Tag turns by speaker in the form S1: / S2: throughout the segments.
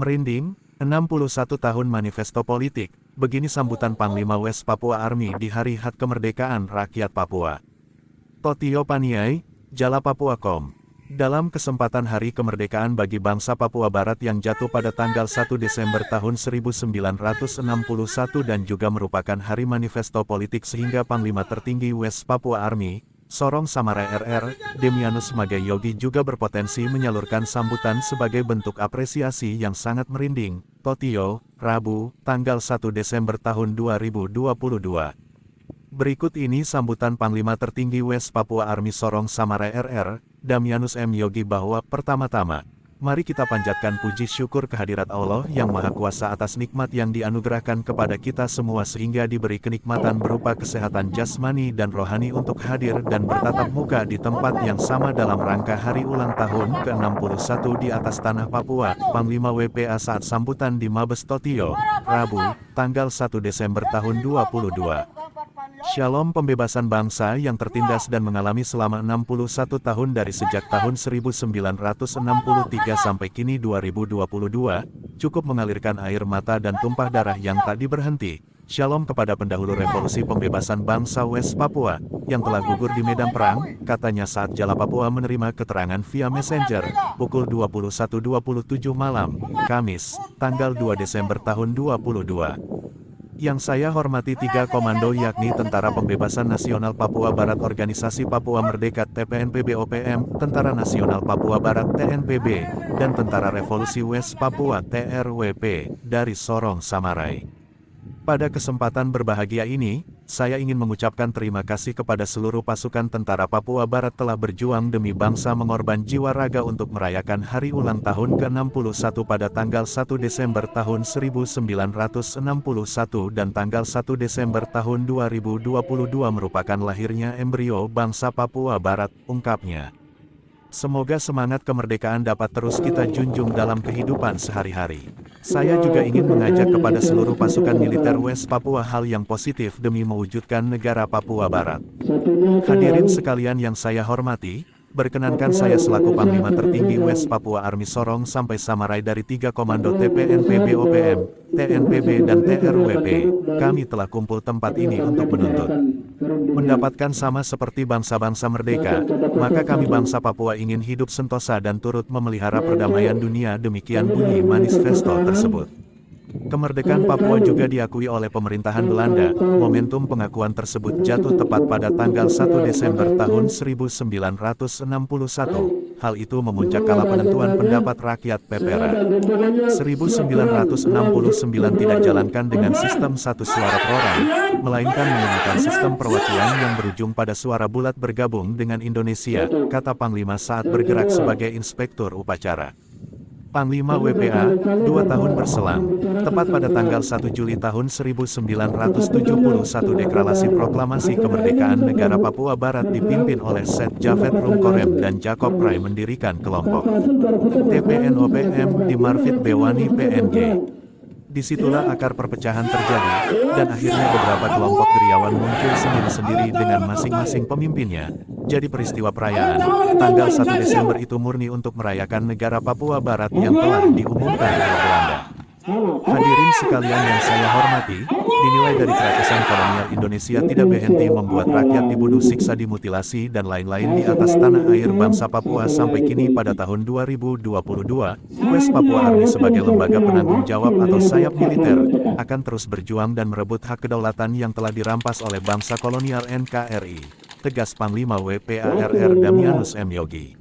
S1: Merinding, 61 tahun manifesto politik, begini sambutan Panglima West Papua Army di Hari HUT Kemerdekaan Rakyat Papua. Totio Paniai, Jala Papua.com. Dalam kesempatan Hari Kemerdekaan bagi bangsa Papua Barat yang jatuh pada tanggal 1 Desember tahun 1961 dan juga merupakan hari manifesto politik sehingga Panglima tertinggi West Papua Army, Sorong Samarai RR, Demianus Magayogi juga berpotensi menyalurkan sambutan sebagai bentuk apresiasi yang sangat merinding. Totio, Rabu, tanggal 1 Desember tahun 2022. Berikut ini sambutan Panglima tertinggi West Papua Army Sorong Samarai RR, Damianus M. Yogi bahwa pertama-tama, mari kita panjatkan puji syukur kehadirat Allah yang Maha Kuasa atas nikmat yang dianugerahkan kepada kita semua sehingga diberi kenikmatan berupa kesehatan jasmani dan rohani untuk hadir dan bertatap muka di tempat yang sama dalam rangka hari ulang tahun ke-61 di atas tanah Papua. Panglima WPA saat sambutan di Mabes Totio, Rabu, tanggal 1 Desember tahun 2022. Shalom pembebasan bangsa yang tertindas dan mengalami selama 61 tahun dari sejak tahun 1963 sampai kini 2022, cukup mengalirkan air mata dan tumpah darah yang tak diberhenti. Shalom kepada pendahulu revolusi pembebasan bangsa West Papua, yang telah gugur di medan perang, katanya saat Jala Papua menerima keterangan via Messenger, pukul 21.27 malam, Kamis, tanggal 2 Desember tahun 2022. Yang saya hormati tiga komando yakni Tentara Pembebasan Nasional Papua Barat Organisasi Papua Merdeka TPNPB-OPM, Tentara Nasional Papua Barat TNPB, dan Tentara Revolusi West Papua TRWP, dari Sorong Samarai. Pada kesempatan berbahagia ini, saya ingin mengucapkan terima kasih kepada seluruh pasukan tentara Papua Barat telah berjuang demi bangsa mengorban jiwa raga untuk merayakan hari ulang tahun ke-61 pada tanggal 1 Desember tahun 1961 dan tanggal 1 Desember tahun 2022 merupakan lahirnya embrio bangsa Papua Barat, ungkapnya. Semoga semangat kemerdekaan dapat terus kita junjung dalam kehidupan sehari-hari. Saya juga ingin mengajak kepada seluruh pasukan militer West Papua hal yang positif demi mewujudkan negara Papua Barat. Hadirin sekalian yang saya hormati, berkenankan saya selaku Panglima tertinggi West Papua Army Sorong sampai Samarai dari tiga komando TPNPB-OPM, TNPB dan TRWP, kami telah kumpul tempat ini untuk menuntut. Mendapatkan sama seperti bangsa-bangsa merdeka, maka kami bangsa Papua ingin hidup sentosa dan turut memelihara perdamaian dunia, demikian bunyi manifesto tersebut. Kemerdekaan Papua juga diakui oleh pemerintahan Belanda. Momentum pengakuan tersebut jatuh tepat pada tanggal 1 Desember tahun 1961. Hal itu memuncak kala penentuan pendapat rakyat PPRA. 1969 tidak jalankan dengan sistem satu suara perorangan, melainkan menggunakan sistem perwakilan yang berujung pada suara bulat bergabung dengan Indonesia, kata Panglima saat bergerak sebagai inspektur upacara. Panglima WPA, 2 tahun berselang, tepat pada tanggal 1 Juli tahun 1971 deklarasi proklamasi kemerdekaan negara Papua Barat dipimpin oleh Set Javed Rumkorem dan Jacob Prai mendirikan kelompok TPN-OPM di Marfit Bewani PNG. Disitulah akar perpecahan terjadi, dan akhirnya beberapa kelompok gerilyawan muncul sendiri-sendiri dengan masing-masing pemimpinnya. Jadi peristiwa perayaan, tanggal 1 Desember itu murni untuk merayakan negara Papua Barat yang telah diumumkan oleh Belanda. Hadirin sekalian yang saya hormati, dinilai dari kerakusan kolonial Indonesia tidak berhenti membuat rakyat dibunuh, siksa, dimutilasi dan lain-lain di atas tanah air bangsa Papua sampai kini pada tahun 2022, West Papua Army sebagai lembaga penanggung jawab atau sayap militer, akan terus berjuang dan merebut hak kedaulatan yang telah dirampas oleh bangsa kolonial NKRI, tegas Panglima WPA RR Damianus M. Yogi.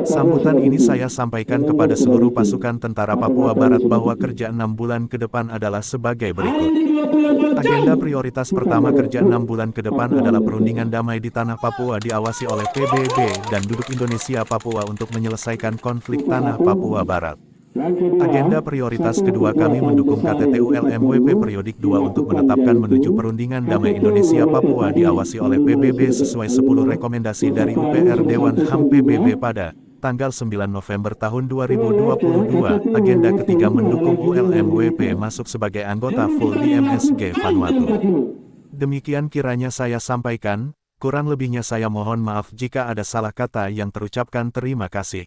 S1: Sambutan ini saya sampaikan kepada seluruh pasukan tentara Papua Barat bahwa kerja 6 bulan ke depan adalah sebagai berikut. Agenda prioritas pertama kerja 6 bulan ke depan adalah perundingan damai di tanah Papua diawasi oleh PBB dan duduk Indonesia Papua untuk menyelesaikan konflik tanah Papua Barat. Agenda prioritas kedua kami mendukung KTT-ULMWP periodik 2 untuk menetapkan menuju perundingan damai Indonesia Papua diawasi oleh PBB sesuai 10 rekomendasi dari UPR Dewan HAM PBB pada tanggal 9 November tahun 2022. Agenda ketiga mendukung ULMWP masuk sebagai anggota full di MSG Vanuatu. Demikian kiranya saya sampaikan, kurang lebihnya saya mohon maaf jika ada salah kata yang terucapkan. Terima kasih.